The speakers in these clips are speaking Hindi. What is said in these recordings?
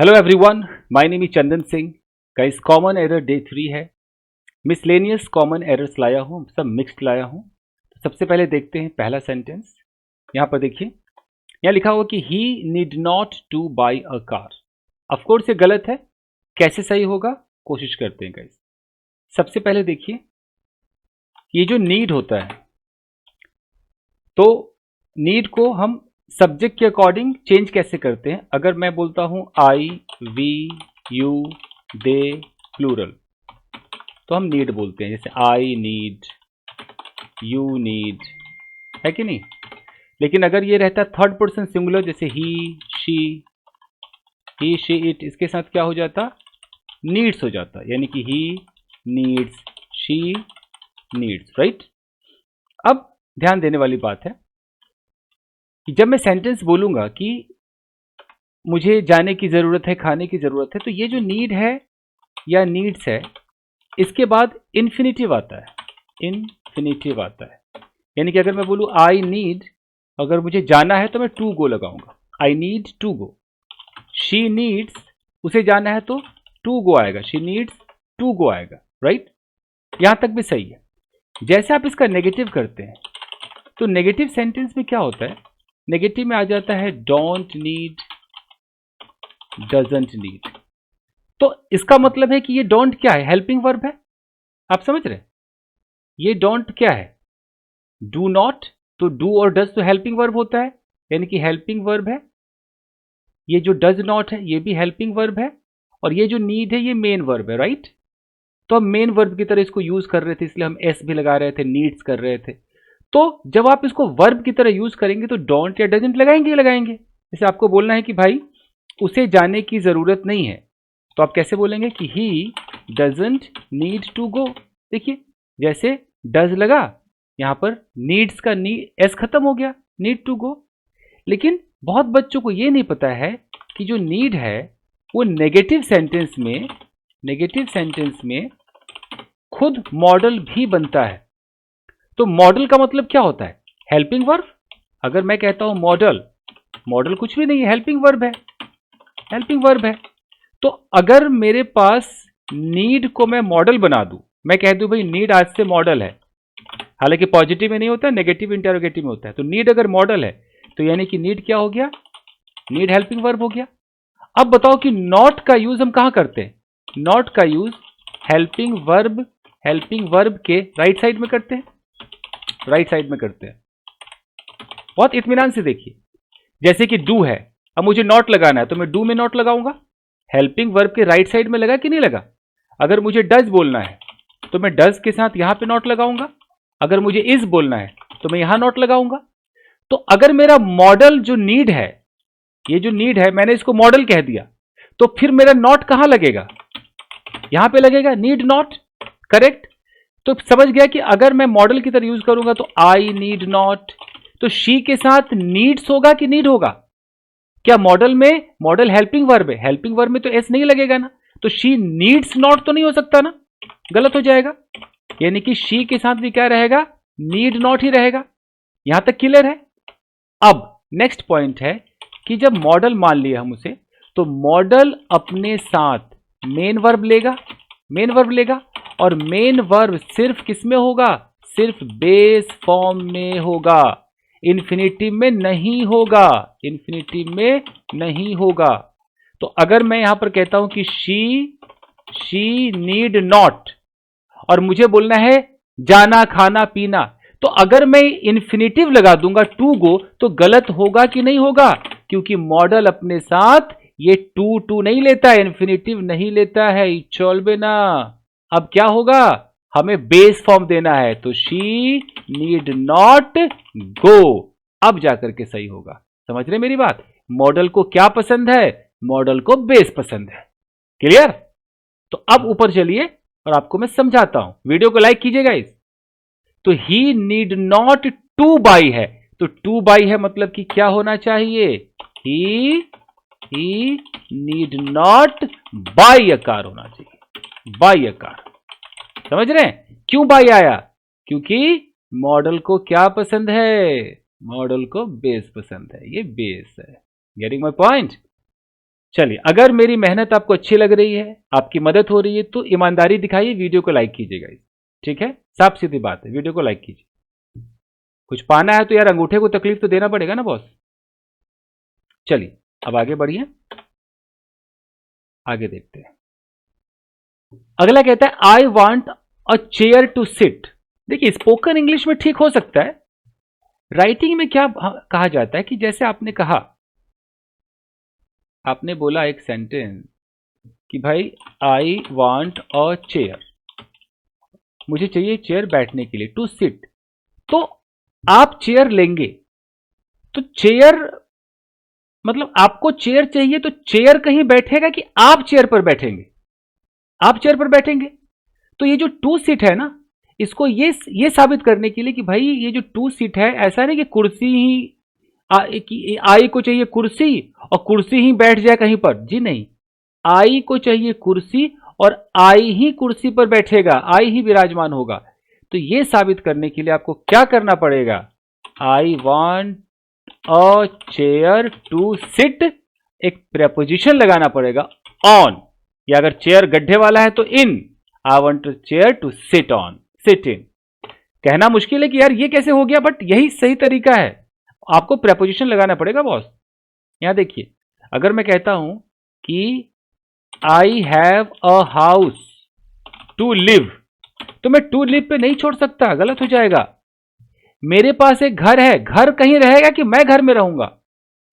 Hello everyone, my name is Chandan Singh. Guys, common error day 3 है। मिसलेनियस कॉमन एरर्स लाया हूँ, सब मिक्स्ड लाया हूँ। तो सबसे पहले देखते हैं पहला सेंटेंस। यहाँ पर देखिए, यहाँ लिखा हुआ कि he need not to buy a car. Of course ये गलत है। कैसे सही होगा, कोशिश करते हैं गाइस। सबसे पहले देखिए, ये जो नीड होता है, तो नीड को हम सब्जेक्ट के अकॉर्डिंग चेंज कैसे करते हैं। अगर मैं बोलता हूं आई, वी, यू, दे, प्लूरल, तो हम नीड बोलते हैं। जैसे आई नीड, यू नीड, है कि नहीं। लेकिन अगर ये रहता थर्ड पर्सन सिंगुलर, जैसे ही, शी, इट, इसके साथ क्या हो जाता, नीड्स हो जाता। यानी कि he needs, she needs, right. अब ध्यान देने वाली बात है कि जब मैं सेंटेंस बोलूंगा कि मुझे जाने की ज़रूरत है, खाने की ज़रूरत है, तो ये जो नीड है या नीड्स है, इसके बाद इन्फिनिटिव आता है। इन्फिनिटिव आता है, यानी कि अगर मैं बोलूँ आई नीड, अगर मुझे जाना है तो मैं टू गो लगाऊंगा। I need to go. She needs, उसे जाना है तो टू गो आएगा। शी नीड्स टू गो आएगा, राइट। यहां तक भी सही है। जैसे आप इसका नेगेटिव करते हैं, तो नेगेटिव सेंटेंस में क्या होता है, नेगेटिव में आ जाता है डोंट नीड, डजंट नीड। तो इसका मतलब है कि ये डोंट क्या है, हेल्पिंग वर्ब है। आप समझ रहे हैं, ये डोंट क्या है, डू नॉट। तो डू और डज तो हेल्पिंग वर्ब होता है, यानी कि हेल्पिंग वर्ब है। ये जो डज नॉट है, ये भी हेल्पिंग वर्ब है। और ये जो नीड है, ये मेन वर्ब है, राइट। तो हम मेन वर्ब की तरह इसको यूज कर रहे थे, इसलिए हम एस भी लगा रहे थे, नीड्स कर रहे थे। तो जब आप इसको वर्ब की तरह यूज करेंगे तो डोंट या डजंट लगाएंगे, लगाएंगे। जैसे आपको बोलना है कि भाई उसे जाने की जरूरत नहीं है, तो आप कैसे बोलेंगे कि he doesn't need to go. देखिए, जैसे डज लगा, यहां पर नीड्स का एस खत्म हो गया, नीड टू गो। लेकिन बहुत बच्चों को यह नहीं पता है कि जो नीड है वो नेगेटिव सेंटेंस में खुद मॉडल भी बनता है। तो मॉडल का मतलब क्या होता है, हेल्पिंग वर्ब। अगर मैं कहता हूं मॉडल, मॉडल कुछ भी नहीं है, हेल्पिंग वर्ब है, हेल्पिंग वर्ब है। तो अगर मेरे पास नीड को मैं मॉडल बना दूं, मैं कह दूं भाई नीड आज से मॉडल है, हालांकि पॉजिटिव में नहीं होता, नेगेटिव इंटरोगेटिव में होता है। तो नीड अगर मॉडल है, तो यानी कि नीड क्या हो गया, नीड हेल्पिंग वर्ब हो गया। अब बताओ कि नॉट का यूज हम कहां करते हैं, नॉट का यूज हेल्पिंग वर्ब के राइट साइड में करते हैं, राइट साइड में करते हैं। बहुत इत्मीनान से देखिए, जैसे कि डू है, अब मुझे नॉट लगाना है, तो मैं डू में नॉट लगाऊंगा। हेल्पिंग वर्ब के राइट साइड में लगा कि नहीं लगा। अगर मुझे डज बोलना है, तो मैं डज के साथ यहां पे नॉट लगाऊंगा। अगर मुझे इज बोलना है, तो मैं यहां नॉट लगाऊंगा। तो अगर मेरा मॉडल जो नीड है, ये जो नीड है, मैंने इसको मॉडल कह दिया, तो फिर मेरा नॉट कहां लगेगा, यहां पे लगेगा, नीड नॉट, करेक्ट। तो समझ गया कि अगर मैं मॉडल की तरह यूज करूंगा तो आई नीड नॉट, तो शी के साथ नीड्स होगा कि नीड होगा। क्या मॉडल में, मॉडल हेल्पिंग वर्ब है, हेल्पिंग वर्ब में तो एस नहीं लगेगा ना। तो शी नीड्स नॉट तो नहीं हो सकता ना, गलत हो जाएगा। यानी कि शी के साथ भी क्या रहेगा, नीड नॉट ही रहेगा। यहां तक क्लियर है। अब नेक्स्ट पॉइंट है कि जब मॉडल मान लिया हम उसे, तो मॉडल अपने साथ मेन वर्ब लेगा, मेन वर्ब लेगा। और मेन वर्ब सिर्फ किस में होगा, सिर्फ बेस फॉर्म में होगा, इन्फिनिटिव में नहीं होगा, इन्फिनिटिव में नहीं होगा। तो अगर मैं यहां पर कहता हूं कि शी नीड नॉट, और मुझे बोलना है जाना, खाना, पीना, तो अगर मैं इन्फिनिटिव लगा दूंगा टू गो, तो गलत होगा कि नहीं होगा, क्योंकि मॉडल अपने साथ ये टू नहीं लेता है, इन्फिनिटिव नहीं लेता है, चल ना। अब क्या होगा, हमें बेस फॉर्म देना है, तो शी नीड नॉट गो, अब जाकर के सही होगा। समझ रहे मेरी बात, मॉडल को क्या पसंद है, मॉडल को बेस पसंद है। क्लियर। तो अब ऊपर चलिए और आपको मैं समझाता हूं, वीडियो को लाइक कीजिएगा इस। तो ही नीड नॉट टू बाई है, तो टू बाई है मतलब कि क्या होना चाहिए, he need not buy a car होना चाहिए, बाई अ कार। समझ रहे हैं क्यों बाई आया, क्योंकि मॉडल को क्या पसंद है, मॉडल को बेस पसंद है, ये बेस है। Getting my point. चलिए, अगर मेरी मेहनत आपको अच्छी लग रही है, आपकी मदद हो रही है, तो ईमानदारी दिखाइए, वीडियो को लाइक कीजिएगा। ठीक है, साफ सीधी बात है, वीडियो को लाइक कीजिए। कुछ पाना है तो यार अंगूठे को तकलीफ तो देना पड़ेगा ना बॉस। चलिए अब आगे बढ़िए, आगे देखते हैं। अगला कहता है I want a chair to sit. देखिए, स्पोकन इंग्लिश में ठीक हो सकता है, राइटिंग में क्या कहा जाता है कि जैसे आपने कहा, आपने बोला एक सेंटेंस कि भाई आई वॉन्ट अ चेयर, मुझे चाहिए चेयर बैठने के लिए, टू सिट। तो आप चेयर लेंगे, तो चेयर मतलब आपको चेयर चाहिए, तो चेयर कहीं बैठेगा कि आप चेयर पर बैठेंगे? आप चेयर पर बैठेंगे। तो ये जो टू सीट है ना, इसको ये साबित करने के लिए कि भाई ये जो टू सीट है, ऐसा नहीं कि कुर्सी ही कि आई को चाहिए कुर्सी और कुर्सी ही बैठ जाए कहीं पर, जी नहीं। आई को चाहिए कुर्सी और आई ही कुर्सी पर बैठेगा, आई ही विराजमान होगा। तो ये साबित करने के लिए आपको क्या करना पड़ेगा? I want a chair to sit, एक प्रेपोजिशन लगाना पड़ेगा, ऑन, या अगर चेयर गड्ढे वाला है तो in. I want a chair to sit on, sit in. कहना मुश्किल है कि यार ये कैसे हो गया, बट यही सही तरीका है, आपको प्रेपोजिशन लगाना पड़ेगा बॉस। यहां देखिए, अगर मैं कहता हूं कि I have a house to live, तो मैं टू लिव पे नहीं छोड़ सकता, गलत हो जाएगा। मेरे पास एक घर है, घर कहीं रहेगा कि मैं घर में रहूंगा?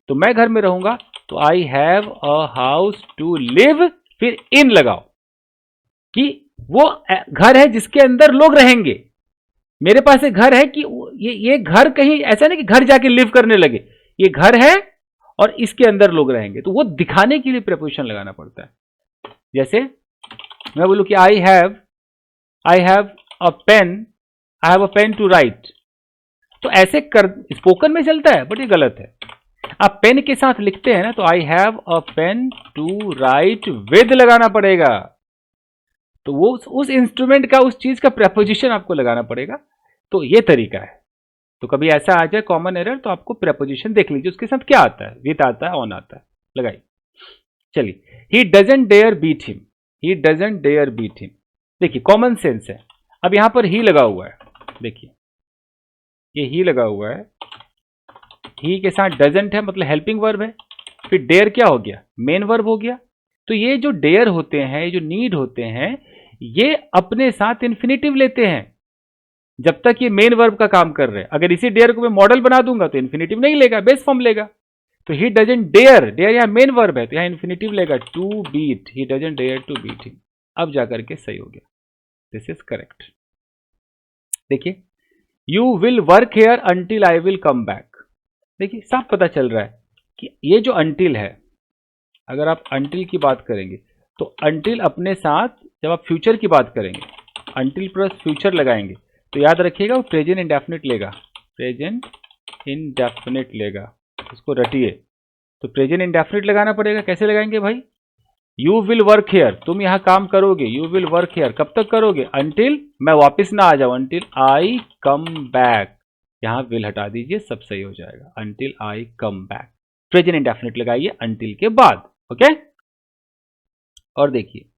तो मैं घर में रहूंगा, तो I have a house to live, फिर इन लगाओ कि वो घर है जिसके अंदर लोग रहेंगे। मेरे पास एक घर है कि ये घर कहीं ऐसा नहीं कि घर जाके लिव करने लगे, ये घर है और इसके अंदर लोग रहेंगे, तो वो दिखाने के लिए प्रेपोजिशन लगाना पड़ता है। जैसे मैं बोलूं कि I have a pen, I have a pen to write, तो ऐसे कर स्पोकन में चलता है, बट ये गलत है। आप पेन के साथ लिखते हैं ना, तो I have a pen to write with लगाना पड़ेगा। तो वो उस इंस्ट्रूमेंट का, उस चीज का प्रेपोजिशन आपको लगाना पड़ेगा। तो ये तरीका है। तो कभी ऐसा आ जाए कॉमन एरर, तो आपको प्रेपोजिशन देख लीजिए उसके साथ क्या आता है, विद आता है, ऑन आता है, लगाइए। चलिए, he doesn't dare beat him, he doesn't dare beat him. देखिए कॉमन सेंस है। अब यहां पर ही लगा हुआ है, देखिए ये ही लगा हुआ है, ही के साथ डजंट है, मतलब हेल्पिंग वर्ब है। फिर डेयर क्या हो गया? मेन वर्ब हो गया। तो ये जो डेयर होते हैं, ये जो नीड होते हैं, ये अपने साथ इन्फिनेटिव लेते हैं जब तक ये मेन वर्ब का काम कर रहे हैं। अगर इसी डेयर को मैं मॉडल बना दूंगा तो इन्फिनेटिव नहीं लेगा, बेस फॉर्म लेगा। तो ही डजंट डेयर, डेयर यहां मेन वर्ब है तो यहां इन्फिनेटिव लेगा, to beat, he doesn't dare to beat him. अब जाकर के सही हो गया, दिस इज करेक्ट। देखिए, you will work here until I will come back. देखिए साफ पता चल रहा है कि ये जो अंटिल है, अगर आप अंटिल की बात करेंगे तो अंटिल अपने साथ, जब आप फ्यूचर की बात करेंगे, अंटिल प्लस फ्यूचर लगाएंगे तो याद रखिएगा वो प्रेजेंट इंडेफिनिट लेगा, प्रेजेंट इंडेफिनिट लेगा, उसको रटिए। तो प्रेजेंट इंडेफिनिट लगाना पड़ेगा। कैसे लगाएंगे भाई? यू विल वर्क हेयर, तुम यहां काम करोगे, यू विल वर्क हेयर, कब तक करोगे? अंटिल मैं वापस ना आ जाऊं, अंटिल आई कम बैक। यहां विल हटा दीजिए, सब सही हो जाएगा, until I come back. Present indefinite लगाइए अंटिल के बाद, ओके। और देखिए,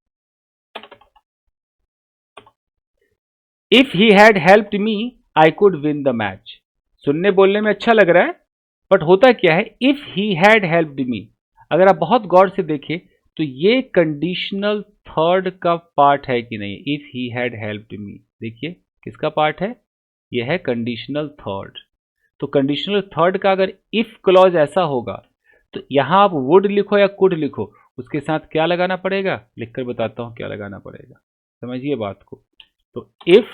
if he had helped me I could win the match. सुनने बोलने में अच्छा लग रहा है, बट होता क्या है? इफ ही हैड हेल्प्ड मी, अगर आप बहुत गौर से देखें तो ये कंडीशनल थर्ड का पार्ट है कि नहीं? इफ ही हैड हेल्प्ड मी, देखिए किसका पार्ट है? यह है कंडीशनल थर्ड। तो कंडीशनल थर्ड का अगर इफ क्लॉज ऐसा होगा तो यहां आप वुड लिखो या कुड लिखो, उसके साथ क्या लगाना पड़ेगा? लिखकर बताता हूं क्या लगाना पड़ेगा, समझिए बात को। तो if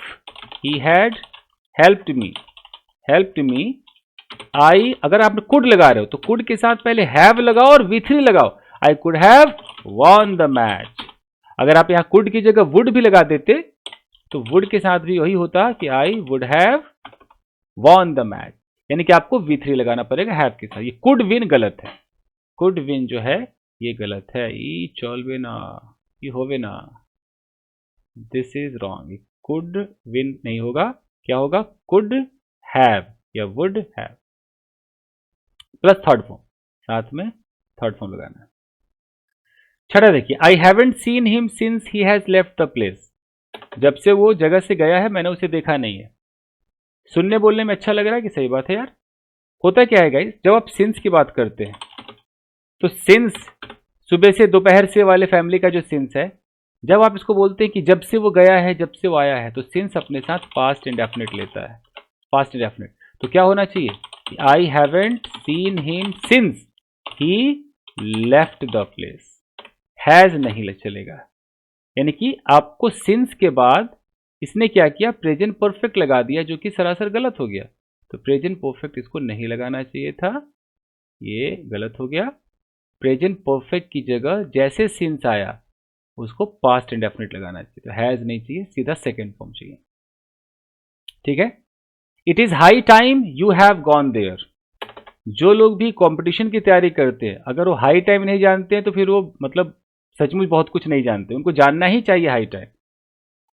he had helped me I, अगर आप कुड लगा रहे हो तो कुड के साथ पहले हैव लगाओ और V3 लगाओ, I could have won the match. अगर आप यहां कुड की जगह वुड भी लगा देते तो वुड के साथ भी वही होता कि I would have won the match, यानी कि आपको V3 लगाना पड़ेगा हैव के साथ। ये कुड विन गलत है, कुड विन जो है ये गलत है, ई चलवे ना, ये होवे ना, this is wrong. Could win नहीं होगा, क्या होगा? कुड हैव या would have plus third form, साथ में थर्ड फॉर्म लगाना है। छठा देखिए, I haven't seen him since he has left the place. जब से वो जगह से गया है मैंने उसे देखा नहीं है। सुनने बोलने में अच्छा लग रहा है कि सही बात है यार। होता क्या है गाइस, जब आप सिंस की बात करते हैं तो सिंस सुबह से दोपहर से वाले फैमिली का जो सिंस है, जब आप इसको बोलते हैं कि जब से वो गया है, जब से वो आया है, तो सिंस अपने साथ पास्ट इंडेफिनिट लेता है। पास्ट इंडेफिनिट तो क्या होना चाहिए, I haven't seen him since he left the place. Has नहीं चलेगा, यानी कि आपको सिंस के बाद इसने क्या किया, प्रेजेंट परफेक्ट लगा दिया, जो कि सरासर गलत हो गया। तो प्रेजेंट परफेक्ट इसको नहीं लगाना चाहिए था, ये गलत हो गया। प्रेजेंट परफेक्ट की जगह जैसे सिंस आया उसको पास्ट इंडेफिनिट लगाना चाहिए, तो हैज नहीं चाहिए, सीधा सेकेंड फॉर्म चाहिए। ठीक है। It is high time you have gone there. जो लोग भी कंपटीशन की तैयारी करते हैं, अगर वो हाई टाइम नहीं जानते हैं तो फिर वो मतलब सचमुच बहुत कुछ नहीं जानते। उनको जानना ही चाहिए हाई टाइम।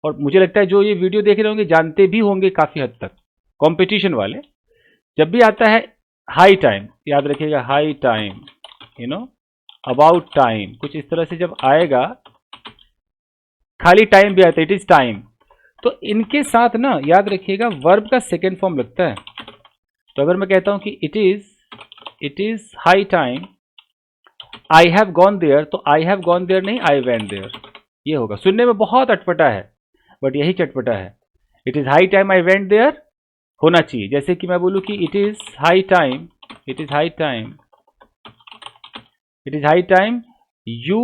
और मुझे लगता है जो ये वीडियो देख रहे होंगे जानते भी होंगे काफी हद तक। कंपटीशन वाले जब भी आता है हाई टाइम, याद रखिएगा high time, you know, about time, कुछ इस तरह से जब आएगा, खाली टाइम भी आता है, इट इज टाइम, तो इनके साथ ना याद रखिएगा वर्ब का सेकेंड फॉर्म लगता है। तो अगर मैं कहता हूं कि it is high time I have gone there, तो आई हैव गॉन देयर नहीं, आई वेंट देयर, ये होगा। सुनने में बहुत अटपटा है बट यही चटपटा है। It is high time I went there होना चाहिए। जैसे कि मैं बोलूं कि it is high time, it is high time, it is high time you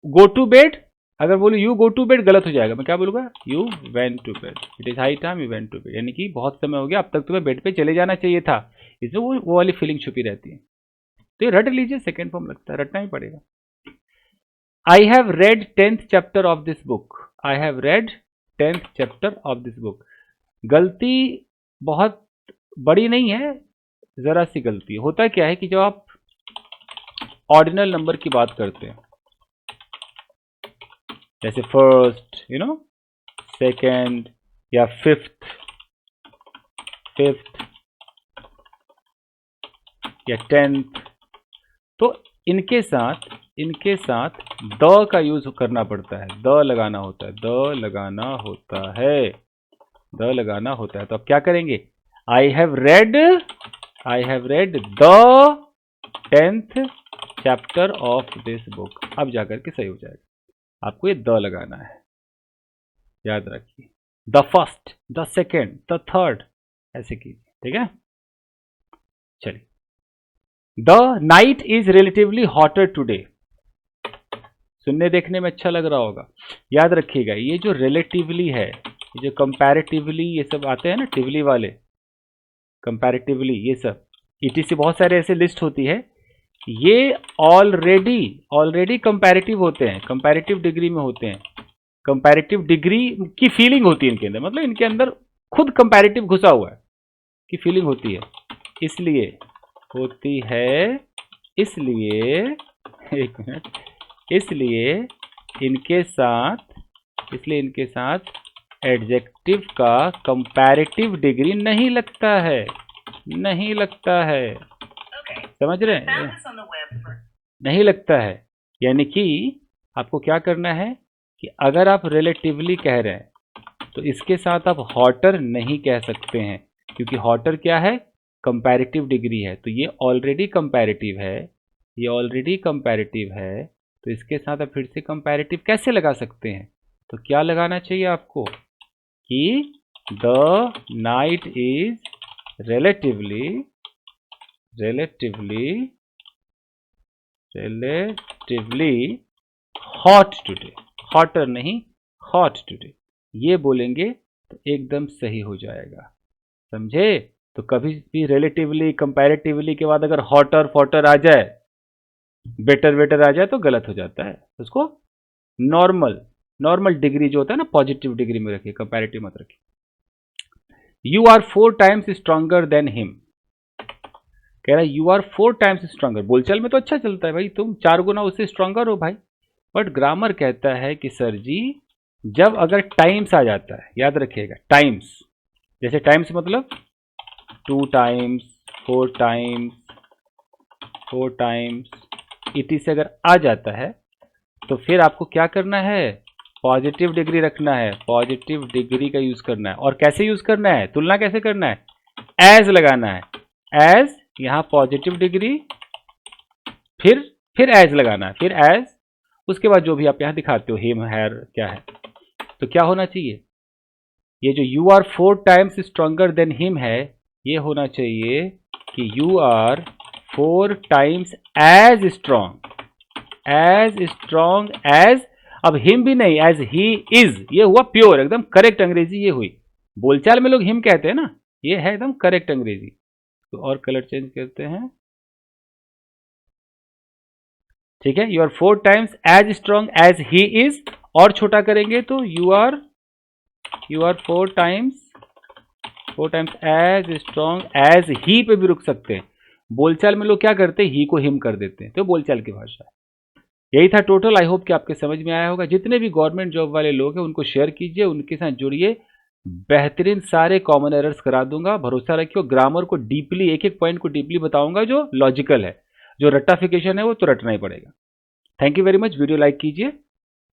go to bed. अगर बोलूं यू गो टू बेड गलत हो जाएगा, मैं क्या बोलूंगा, you went to bed. It is high time you went to bed, यानी कि बहुत समय हो गया, अब तक तुम्हें बेड पे चले जाना चाहिए था। इसमें वो वाली फीलिंग छुपी रहती है। तो ये रट लीजिए, सेकेंड फॉर्म लगता है, रटना ही पड़ेगा। I have read 10th chapter of this book. I have read 10th chapter of this book. गलती बहुत बड़ी नहीं है, जरा सी गलती। होता क्या है कि जब आप ऑर्डिनल नंबर की बात करते हैं, जैसे फर्स्ट, यू नो, सेकेंड या फिफ्थ या 10th, तो इनके साथ द का यूज करना पड़ता है, द लगाना होता है, द लगाना होता है। तो अब क्या करेंगे, I have read the 10th chapter of this book. अब जाकर के सही हो जाएगा। आपको ये द लगाना है, याद रखिए। The first, the second, the third, ऐसे कीजिए। ठीक है, चलिए। The night is relatively hotter today. सुनने देखने में अच्छा लग रहा होगा। याद रखिएगा ये जो रिलेटिवली है, ये जो कंपैरेटिवली, ये सब आते हैं ना टिवली वाले, कंपैरेटिवली, ये सब ईटीसी बहुत सारे ऐसे लिस्ट होती है, ये ऑलरेडी कंपैरेटिव होते हैं, कंपैरेटिव डिग्री में होते हैं। कंपैरेटिव डिग्री की फीलिंग होती है इनके अंदर, मतलब इनके अंदर खुद कंपैरेटिव घुसा हुआ है की फीलिंग होती है, इसलिए होती है, इसलिए एक मिनट, इसलिए इनके साथ एडजेक्टिव का कंपैरेटिव डिग्री नहीं लगता है, समझ रहे हैं, नहीं लगता है। यानी कि आपको क्या करना है कि अगर आप रिलेटिवली कह रहे हैं तो इसके साथ आप हॉटर नहीं कह सकते हैं, क्योंकि हॉटर क्या है, कंपैरेटिव डिग्री है। तो ये ऑलरेडी कंपैरेटिव है, तो इसके साथ आप फिर से कंपैरेटिव कैसे लगा सकते हैं, तो क्या लगाना चाहिए आपको कि the night is relatively hot today, hotter नहीं, हॉट टुडे, ये बोलेंगे तो एकदम सही हो जाएगा, समझे। तो कभी भी रिलेटिवली कंपैरेटिवली के बाद अगर हॉटर फॉटर आ जाए, बेटर आ जाए, तो गलत हो जाता है। उसको नॉर्मल डिग्री जो होता है ना, पॉजिटिव डिग्री में रखिए, कंपैरेटिव मत रखिए। You are 4 times stronger than him. कह रहा है यू आर 4 times स्ट्रांगर। बोलचाल में तो अच्छा चलता है भाई, तुम 4 गुना उससे स्ट्रांगर हो भाई, बट ग्रामर कहता है कि सर जी जब अगर टाइम्स आ जाता है, याद रखिएगा टाइम्स, जैसे टाइम्स मतलब 2 times, 4 times, इटी से अगर आ जाता है तो फिर आपको क्या करना है, पॉजिटिव डिग्री रखना है, पॉजिटिव डिग्री का यूज करना है। और कैसे यूज करना है, तुलना कैसे करना है, एज लगाना है, एज, यहां पॉजिटिव डिग्री, फिर एज लगाना है, फिर एज, उसके बाद जो भी आप यहां दिखाते हो हिम हैर क्या है, तो क्या होना चाहिए, ये जो you are 4 times stronger than him है, ये होना चाहिए कि you are 4 times as strong as, अब हिम भी नहीं, एज ही इज, ये हुआ प्योर एकदम करेक्ट अंग्रेजी, ये हुई। बोलचाल में लोग हिम कहते हैं ना, ये है एकदम करेक्ट अंग्रेजी। तो और कलर चेंज करते हैं, ठीक है, you are 4 times as strong as he is, और छोटा करेंगे तो you are 4 times as strong as he पे भी रुक सकते हैं। बोलचाल में लोग क्या करते हैं, ही को हिम कर देते हैं, तो बोलचाल की भाषा है। यही था टोटल, आई होप कि आपके समझ में आया होगा। जितने भी गवर्नमेंट जॉब वाले लोग हैं उनको शेयर कीजिए, उनके साथ जुड़िए, बेहतरीन सारे कॉमन एरर्स करा दूंगा, भरोसा रखियो। ग्रामर को डीपली, एक एक पॉइंट को डीपली बताऊंगा, जो लॉजिकल है, जो रट्टाफिकेशन है वो तो रटना ही पड़ेगा। Thank you very much, video like कीजिए।